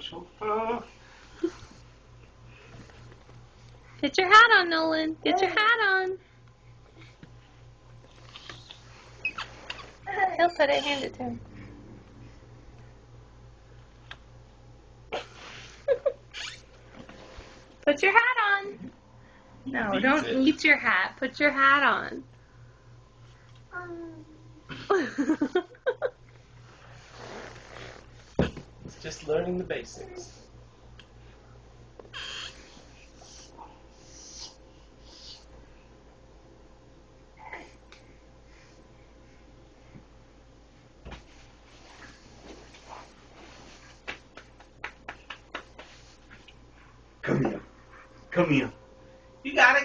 chauffeur. Get your hat on, Nolan. Get your hat on. He'll put it. Hand it to him. Put your hat on. No, don't eat your hat. Put your hat on. It's just learning the basics. Come here. Come here. You gotta